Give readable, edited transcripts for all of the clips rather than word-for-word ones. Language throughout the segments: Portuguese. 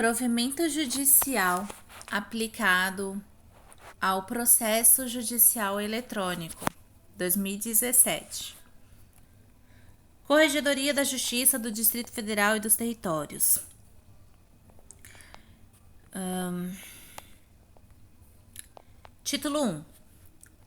Provimento judicial aplicado ao processo judicial eletrônico, 2017. Corregedoria da Justiça do Distrito Federal e dos Territórios. Título 1.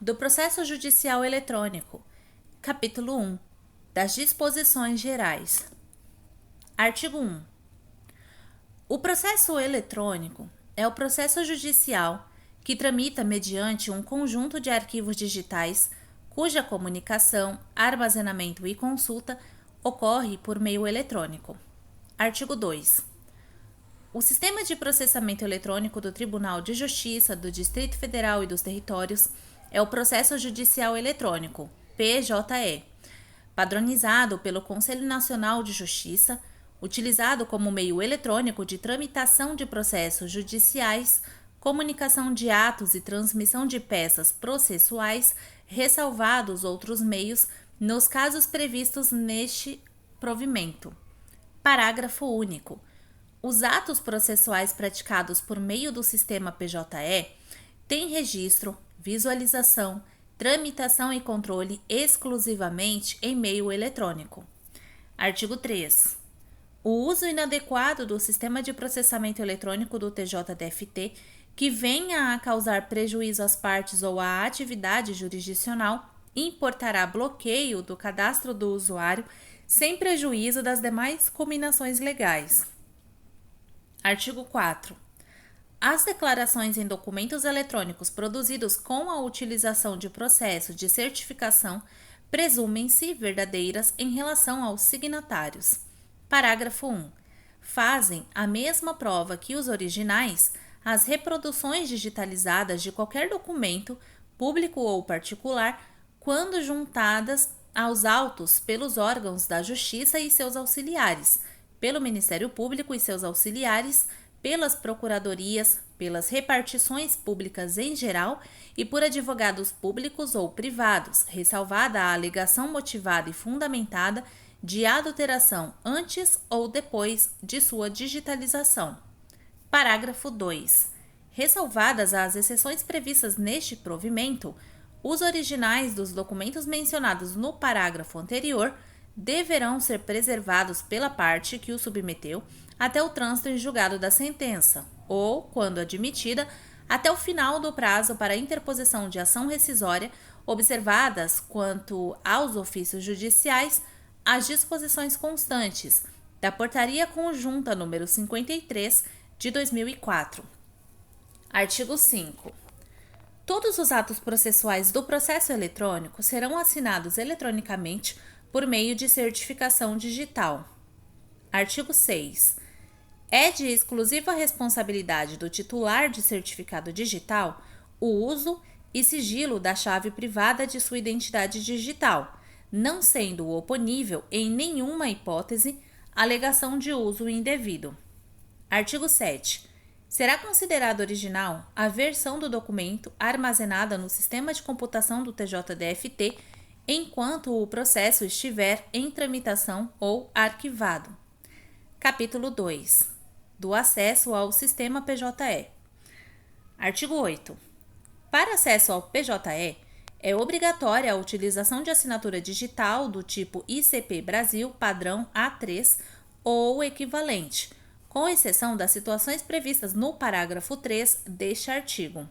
Do processo judicial eletrônico. Capítulo 1. Das disposições gerais. Artigo 1. O processo eletrônico é o processo judicial que tramita mediante um conjunto de arquivos digitais cuja comunicação, armazenamento e consulta ocorre por meio eletrônico. Artigo 2. O Sistema de Processamento Eletrônico do Tribunal de Justiça do Distrito Federal e dos Territórios é o Processo Judicial Eletrônico, PJE, padronizado pelo Conselho Nacional de Justiça, utilizado como meio eletrônico de tramitação de processos judiciais, comunicação de atos e transmissão de peças processuais, ressalvados outros meios nos casos previstos neste provimento. Parágrafo único. Os atos processuais praticados por meio do sistema PJE têm registro, visualização, tramitação e controle exclusivamente em meio eletrônico. Artigo 3. O uso inadequado do sistema de processamento eletrônico do TJDFT que venha a causar prejuízo às partes ou à atividade jurisdicional importará bloqueio do cadastro do usuário sem prejuízo das demais cominações legais. Artigo 4. As declarações em documentos eletrônicos produzidos com a utilização de processo de certificação presumem-se verdadeiras em relação aos signatários. Parágrafo 1. Fazem a mesma prova que os originais as reproduções digitalizadas de qualquer documento, público ou particular, quando juntadas aos autos pelos órgãos da Justiça e seus auxiliares, pelo Ministério Público e seus auxiliares, pelas procuradorias, pelas repartições públicas em geral e por advogados públicos ou privados, ressalvada a alegação motivada e fundamentada de adulteração antes ou depois de sua digitalização. Parágrafo 2. Ressalvadas as exceções previstas neste provimento, os originais dos documentos mencionados no parágrafo anterior deverão ser preservados pela parte que o submeteu até o trânsito em julgado da sentença, ou, quando admitida, até o final do prazo para interposição de ação rescisória, observadas, quanto aos ofícios judiciais, as disposições constantes da Portaria Conjunta número 53 de 2004. Artigo 5. Todos os atos processuais do processo eletrônico serão assinados eletronicamente por meio de certificação digital. Artigo 6. É de exclusiva responsabilidade do titular de certificado digital o uso e sigilo da chave privada de sua identidade digital, não sendo oponível, em nenhuma hipótese, alegação de uso indevido. Artigo 7. Será considerada original a versão do documento armazenada no sistema de computação do TJDFT enquanto o processo estiver em tramitação ou arquivado. Capítulo 2. Do acesso ao sistema PJE. Artigo 8. Para acesso ao PJE, é obrigatória a utilização de assinatura digital do tipo ICP Brasil padrão A3 ou equivalente, com exceção das situações previstas no parágrafo 3 deste artigo.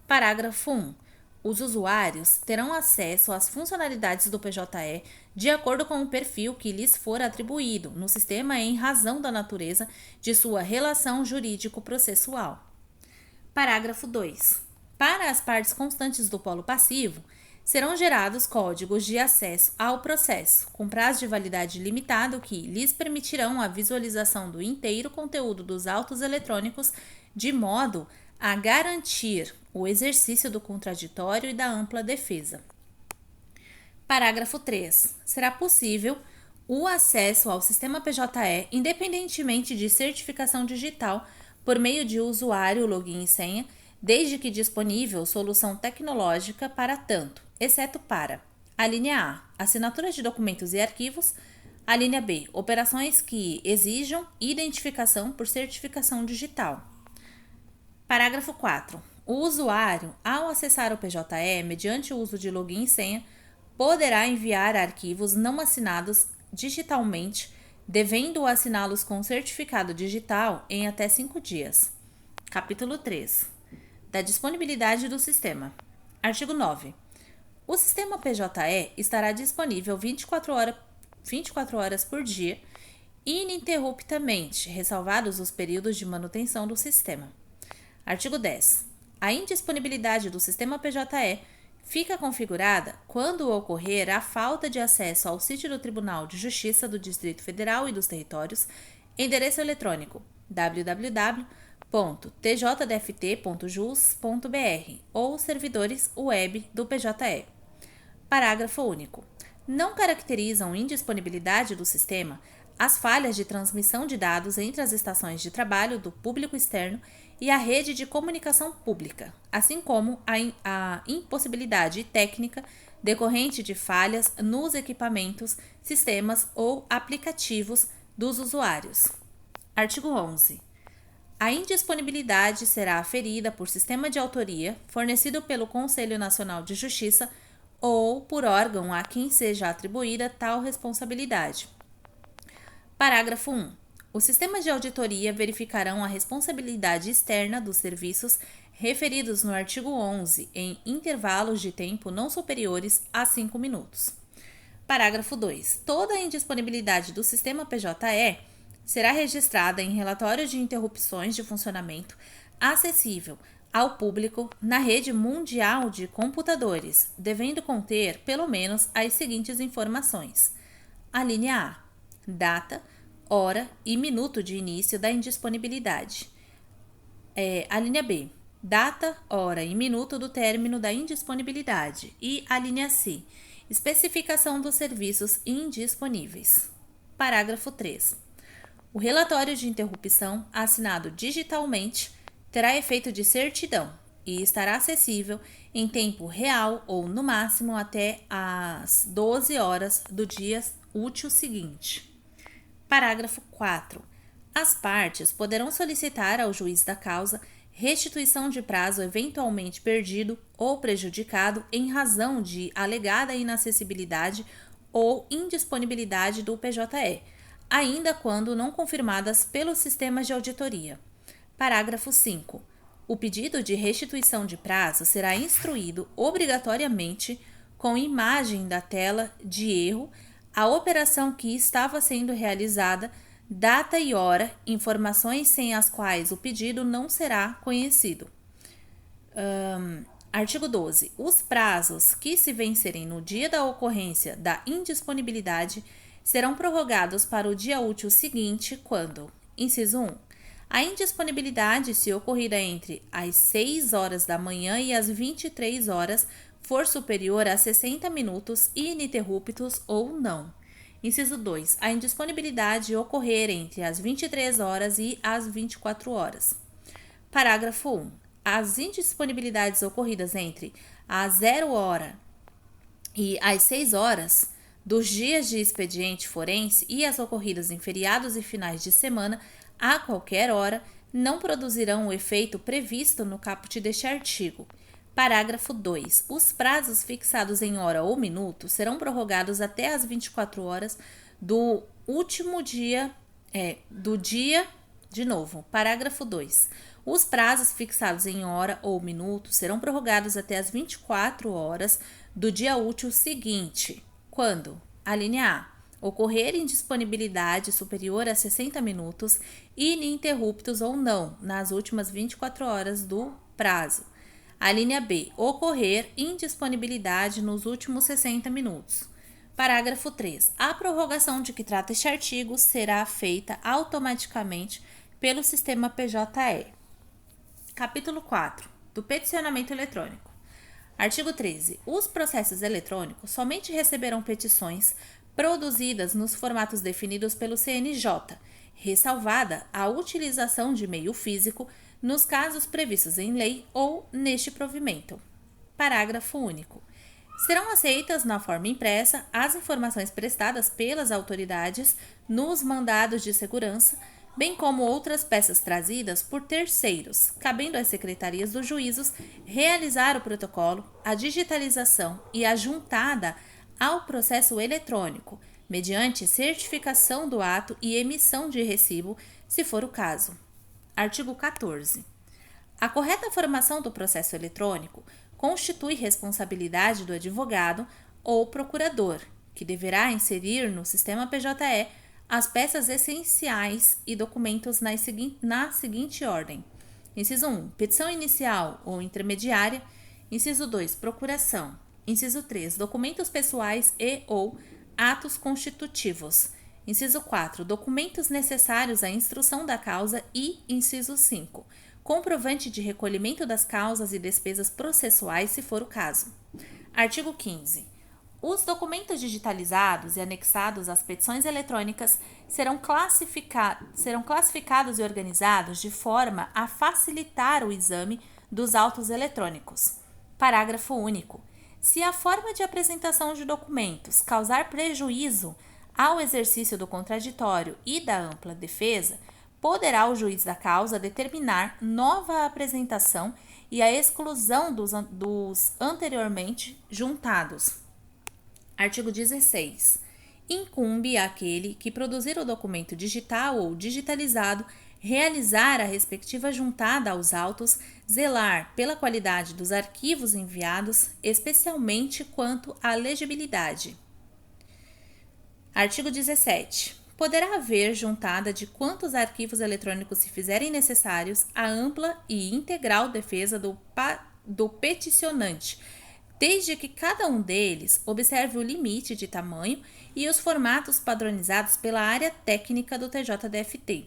Parágrafo 1. Os usuários terão acesso às funcionalidades do PJE de acordo com o perfil que lhes for atribuído no sistema em razão da natureza de sua relação jurídico-processual. Parágrafo 2. Para as partes constantes do polo passivo, serão gerados códigos de acesso ao processo, com prazo de validade limitado que lhes permitirão a visualização do inteiro conteúdo dos autos eletrônicos, de modo a garantir o exercício do contraditório e da ampla defesa. Parágrafo 3. Será possível o acesso ao sistema PJE independentemente de certificação digital por meio de usuário, login e senha, desde que disponível solução tecnológica para tanto, exceto para: a linha A, assinatura de documentos e arquivos; A linha B, operações que exijam identificação por certificação digital. Parágrafo 4. O usuário, ao acessar o PJE mediante o uso de login e senha, poderá enviar arquivos não assinados digitalmente, devendo assiná-los com certificado digital em até 5 dias. Capítulo 3. Da disponibilidade do sistema. Artigo 9. O sistema PJE estará disponível 24 horas por dia, ininterruptamente, ressalvados os períodos de manutenção do sistema. Artigo 10. A indisponibilidade do sistema PJE fica configurada quando ocorrer a falta de acesso ao sítio do Tribunal de Justiça do Distrito Federal e dos Territórios, endereço eletrônico www.tjdft.jus.br ou servidores web do PJE. Parágrafo único. Não caracterizam indisponibilidade do sistema as falhas de transmissão de dados entre as estações de trabalho do público externo e a rede de comunicação pública, assim como a impossibilidade técnica decorrente de falhas nos equipamentos, sistemas ou aplicativos dos usuários. Artigo 11. A indisponibilidade será aferida por sistema de autoria fornecido pelo Conselho Nacional de Justiça ou por órgão a quem seja atribuída tal responsabilidade. Parágrafo 1. Os sistemas de auditoria verificarão a responsabilidade externa dos serviços referidos no artigo 11 em intervalos de tempo não superiores a 5 minutos. Parágrafo 2. Toda a indisponibilidade do sistema PJE será registrada em relatório de interrupções de funcionamento acessível ao público na rede mundial de computadores, devendo conter pelo menos as seguintes informações. A linha A. Data, hora e minuto de início da indisponibilidade. A linha B. Data, hora e minuto do término da indisponibilidade. E a linha C. Especificação dos serviços indisponíveis. Parágrafo 3. O relatório de interrupção, assinado digitalmente, terá efeito de certidão e estará acessível em tempo real ou, no máximo, até às 12 horas do dia útil seguinte. Parágrafo 4. As partes poderão solicitar ao juiz da causa restituição de prazo eventualmente perdido ou prejudicado em razão de alegada inacessibilidade ou indisponibilidade do PJE, ainda quando não confirmadas pelos sistemas de auditoria. Parágrafo 5. O pedido de restituição de prazo será instruído obrigatoriamente com imagem da tela de erro, a operação que estava sendo realizada, data e hora, informações sem as quais o pedido não será conhecido. Artigo 12. Os prazos que se vencerem no dia da ocorrência da indisponibilidade serão prorrogados para o dia útil seguinte quando, inciso 1, a indisponibilidade, se ocorrida entre as 6 horas da manhã e as 23 horas, for superior a 60 minutos ininterruptos ou não. Inciso 2. A indisponibilidade ocorrer entre as 23 horas e as 24 horas. Parágrafo 1. As indisponibilidades ocorridas entre a 0 hora e as 6 horas dos dias de expediente forense e as ocorridas em feriados e finais de semana a qualquer hora não produzirão o efeito previsto no caput deste artigo. Parágrafo 2. Os prazos fixados em hora ou minuto serão prorrogados até as 24 horas do último dia Parágrafo 2. Os prazos fixados em hora ou minuto serão prorrogados até as 24 horas do dia útil seguinte, quando, a linha A, ocorrer indisponibilidade superior a 60 minutos, ininterruptos ou não, nas últimas 24 horas do prazo. A linha B, ocorrer indisponibilidade nos últimos 60 minutos. Parágrafo 3. A prorrogação de que trata este artigo será feita automaticamente pelo sistema PJE. Capítulo 4. Do peticionamento eletrônico. Artigo 13. Os processos eletrônicos somente receberão petições produzidas nos formatos definidos pelo CNJ, ressalvada a utilização de meio físico nos casos previstos em lei ou neste provimento. Parágrafo único. Serão aceitas na forma impressa as informações prestadas pelas autoridades nos mandados de segurança, bem como outras peças trazidas por terceiros, cabendo às secretarias dos juízos realizar o protocolo, a digitalização e a juntada ao processo eletrônico, mediante certificação do ato e emissão de recibo, se for o caso. Artigo 14. A correta formação do processo eletrônico constitui responsabilidade do advogado ou procurador, que deverá inserir no sistema PJE as peças essenciais e documentos na seguinte ordem. Inciso 1, petição inicial ou intermediária. Inciso 2, procuração. Inciso 3, documentos pessoais e ou atos constitutivos. Inciso 4, documentos necessários à instrução da causa e, inciso 5, comprovante de recolhimento das causas e despesas processuais, se for o caso. Artigo 15. Os documentos digitalizados e anexados às petições eletrônicas serão classificados e organizados de forma a facilitar o exame dos autos eletrônicos. Parágrafo único. Se a forma de apresentação de documentos causar prejuízo ao exercício do contraditório e da ampla defesa, poderá o juiz da causa determinar nova apresentação e a exclusão dos anteriormente juntados. Artigo 16. Incumbe àquele que produzir o documento digital ou digitalizado realizar a respectiva juntada aos autos, zelar pela qualidade dos arquivos enviados, especialmente quanto à legibilidade. Artigo 17. Poderá haver juntada de quantos arquivos eletrônicos se fizerem necessários à ampla e integral defesa do peticionante, desde que cada um deles observe o limite de tamanho e os formatos padronizados pela área técnica do TJDFT.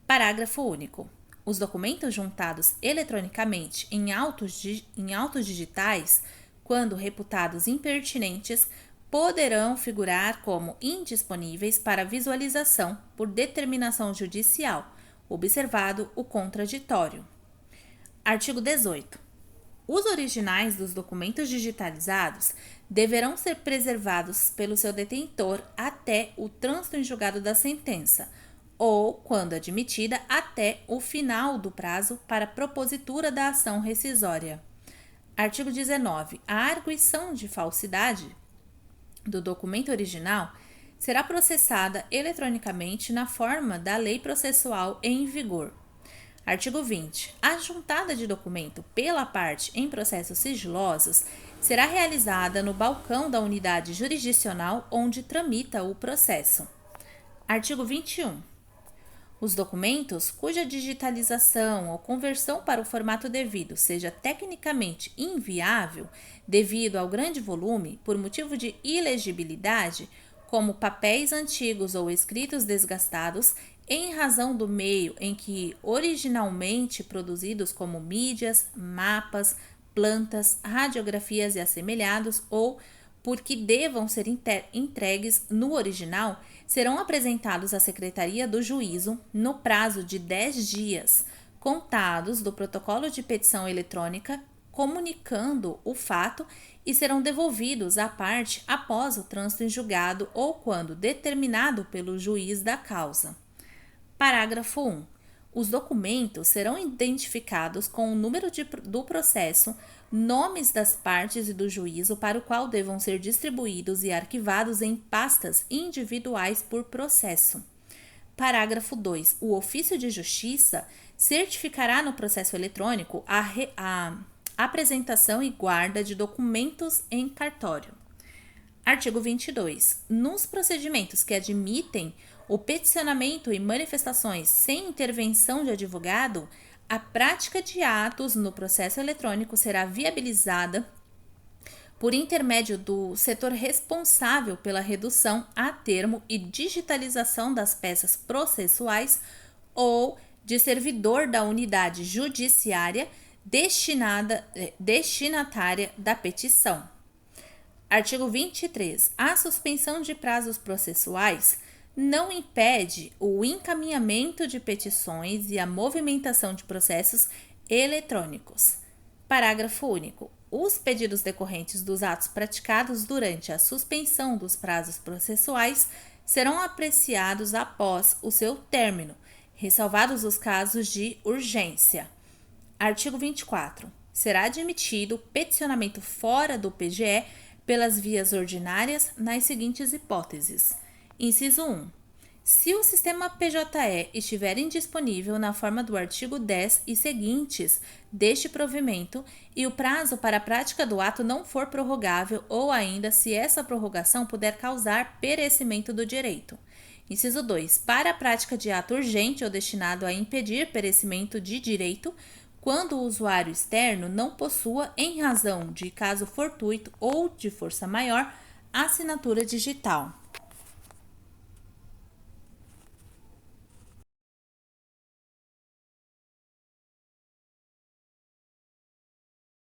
Parágrafo único. Os documentos juntados eletronicamente em autos digitais, quando reputados impertinentes, poderão figurar como indisponíveis para visualização por determinação judicial, observado o contraditório. Artigo 18. Os originais dos documentos digitalizados deverão ser preservados pelo seu detentor até o trânsito em julgado da sentença, ou, quando admitida, até o final do prazo para propositura da ação rescisória. Artigo 19. A arguição de falsidade do documento original será processada eletronicamente na forma da lei processual em vigor. Artigo 20. A juntada de documento pela parte em processos sigilosos será realizada no balcão da unidade jurisdicional onde tramita o processo. Artigo 21. Os documentos cuja digitalização ou conversão para o formato devido seja tecnicamente inviável devido ao grande volume por motivo de ilegibilidade, como papéis antigos ou escritos desgastados, em razão do meio em que originalmente produzidos como mídias, mapas, plantas, radiografias e assemelhados, ou porque devam ser entregues no original, serão apresentados à Secretaria do Juízo no prazo de 10 dias, contados do protocolo de petição eletrônica, comunicando o fato, e serão devolvidos à parte após o trânsito em julgado ou quando determinado pelo juiz da causa. Parágrafo 1. Os documentos serão identificados com o número do processo, nomes das partes e do juízo para o qual devam ser distribuídos e arquivados em pastas individuais por processo. Parágrafo 2. O ofício de justiça certificará no processo eletrônico a apresentação e guarda de documentos em cartório. Artigo 22. Nos procedimentos que admitem o peticionamento e manifestações sem intervenção de advogado, a prática de atos no processo eletrônico será viabilizada por intermédio do setor responsável pela redução a termo e digitalização das peças processuais ou de servidor da unidade judiciária destinatária da petição. Artigo 23. A suspensão de prazos processuais não impede o encaminhamento de petições e a movimentação de processos eletrônicos. Parágrafo único. Os pedidos decorrentes dos atos praticados durante a suspensão dos prazos processuais serão apreciados após o seu término, ressalvados os casos de urgência. Artigo 24. Será admitido peticionamento fora do PGE pelas vias ordinárias nas seguintes hipóteses. Inciso 1. Se o sistema PJE estiver indisponível na forma do artigo 10 e seguintes deste provimento e o prazo para a prática do ato não for prorrogável ou ainda se essa prorrogação puder causar perecimento do direito. Inciso 2. Para a prática de ato urgente ou destinado a impedir perecimento de direito, quando o usuário externo não possua, em razão de caso fortuito ou de força maior, assinatura digital.